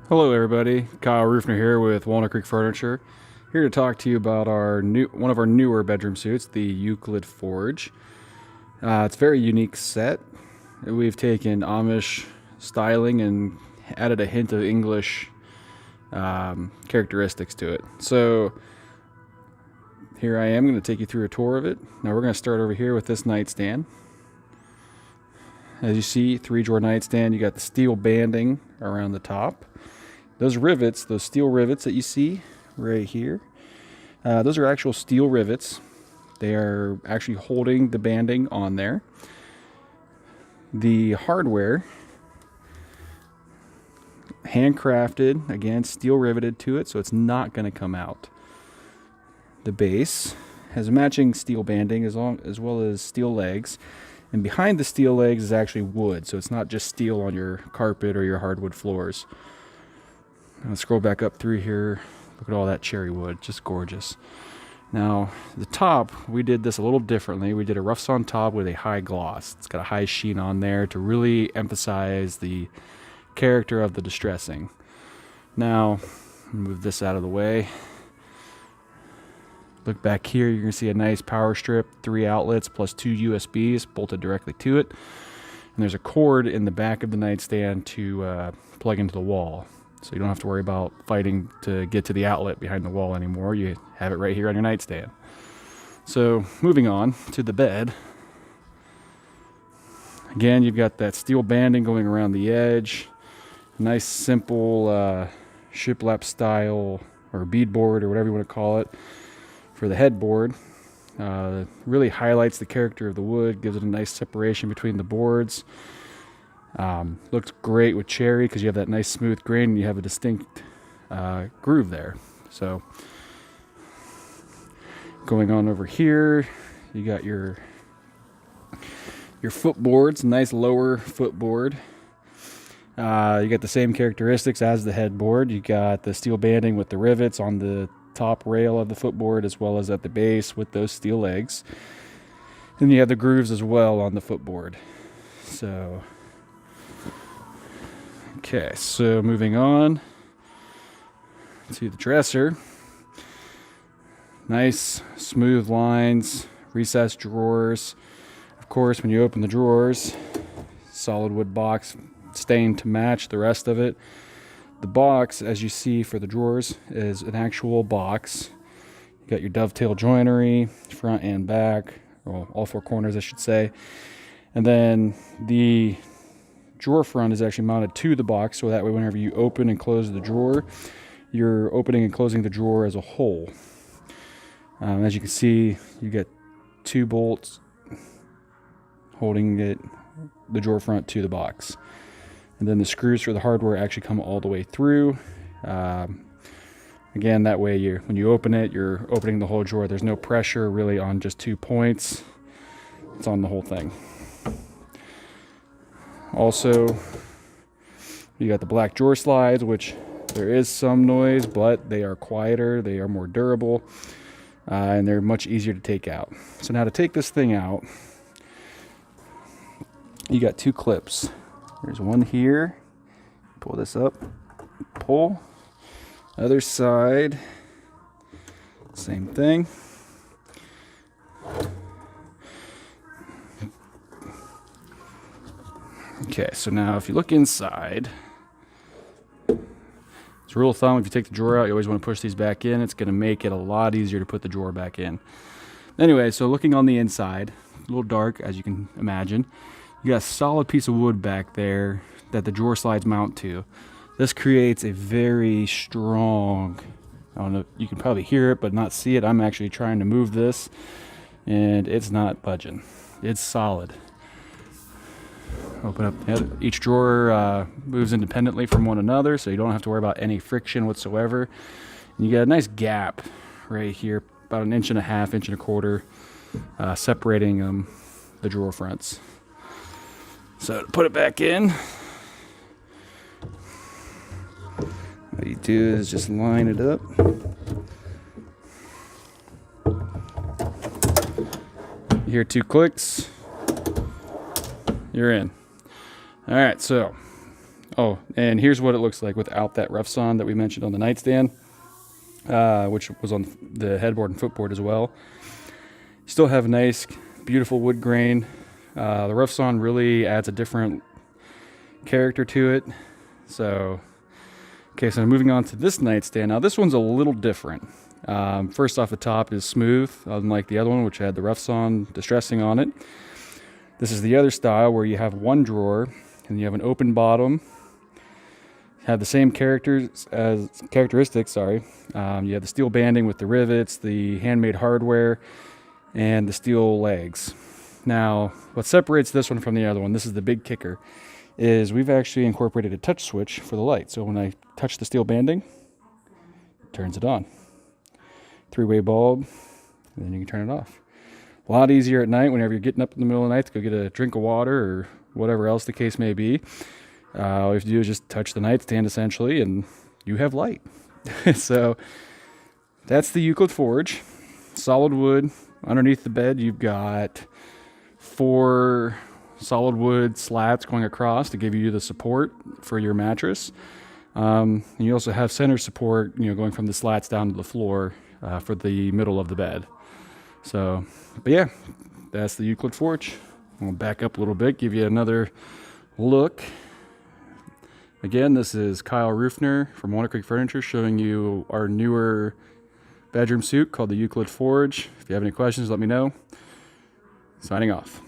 Hello everybody, Kyle Rufener here with Walnut Creek Furniture. Here to talk to you about one of our newer bedroom suites, the Euclid Forge. It's a very unique set. We've taken Amish styling and added a hint of English characteristics to it. So here I am going to take you through a tour of it. Now we're going to start over here with this nightstand. As you see, 3-drawer nightstand. You got the steel banding around the top. Those rivets, those steel rivets that you see right here, those are actual steel rivets. They are actually holding the banding on there. The hardware, handcrafted, again, steel riveted to it, so it's not going to come out. The base has matching steel banding as well as steel legs. And behind the steel legs is actually wood, so it's not just steel on your carpet or your hardwood floors. I'll scroll back up through here. Look at all that cherry wood, just gorgeous. Now, the top, we did this a little differently. We did a rough sawn top with a high gloss. It's got a high sheen on there to really emphasize the character of the distressing. Now, move this out of the way. Look back here, you're going to see a nice power strip, 3 outlets plus 2 USBs bolted directly to it. And there's a cord in the back of the nightstand to plug into the wall. So you don't have to worry about fighting to get to the outlet behind the wall anymore. You have it right here on your nightstand. So moving on to the bed. Again, you've got that steel banding going around the edge. Nice simple shiplap style or beadboard or whatever you want to call it. For the headboard, really highlights the character of the wood, gives it a nice separation between the boards. Looks great with cherry because you have that nice smooth grain and you have a distinct groove there. So going on over here, you got your footboards, nice lower footboard. You got the same characteristics as the headboard. You got the steel banding with the rivets on the top rail of the footboard as well as at the base with those steel legs. And you have the grooves as well on the footboard. So, okay, so moving on to the dresser. Nice smooth lines, recessed drawers. Of course, when you open the drawers, solid wood box stained to match the rest of it. The box, as you see for the drawers, is an actual box. You got your dovetail joinery, front and back, well, all 4 corners, I should say. And then the drawer front is actually mounted to the box, so that way whenever you open and close the drawer, you're opening and closing the drawer as a whole. As you can see, you get 2 bolts holding the drawer front to the box. And then the screws for the hardware actually come all the way through. Again, that way when you open it, you're opening the whole drawer. There's no pressure really on just 2 points. It's on the whole thing. Also, you got the black drawer slides, which there is some noise, but they are quieter, they are more durable, and they're much easier to take out. So now to take this thing out, you got 2 clips. There's one here. Pull this up. Pull. Other side. Same thing. Okay, so now if you look inside, it's a rule of thumb, if you take the drawer out, you always want to push these back in. It's going to make it a lot easier to put the drawer back in. Anyway, so looking on the inside, a little dark as you can imagine. You got a solid piece of wood back there that the drawer slides mount to. This creates a very strong, I don't know, you can probably hear it but not see it. I'm actually trying to move this and it's not budging. It's solid. Open up, each drawer moves independently from one another, so you don't have to worry about any friction whatsoever. And you got a nice gap right here, about 1.5 inches, 1.25 inches, separating the drawer fronts. So to put it back in, what you do is just line it up. You hear 2 clicks, you're in. All right, so Oh, and here's what it looks like without that rough sawn that we mentioned on the nightstand, which was on the headboard and footboard as well. Still have nice, beautiful wood grain. The rough sawn really adds a different character to it. So, okay, so moving on to this nightstand. Now this one's a little different. First off, the top is smooth, unlike the other one, which had the rough sawn distressing on it. This is the other style where you have one drawer and you have an open bottom. Have the same characteristics. You have the steel banding with the rivets, the handmade hardware, and the steel legs. Now, what separates this one from the other one, this is the big kicker, is we've actually incorporated a touch switch for the light. So when I touch the steel banding, it turns it on. 3-way bulb, and then you can turn it off. A lot easier at night whenever you're getting up in the middle of the night to go get a drink of water or whatever else the case may be. All you have to do is just touch the nightstand essentially, and you have light. So that's the Euclid Forge. Solid wood. Underneath the bed, you've got 4 solid wood slats going across to give you the support for your mattress. And you also have center support, going from the slats down to the floor for the middle of the bed. So, but yeah, that's the Euclid Forge. I'm gonna back up a little bit, give you another look. Again, this is Kyle Rufener from Walnut Creek Furniture showing you our newer bedroom suite called the Euclid Forge. If you have any questions, let me know. Signing off.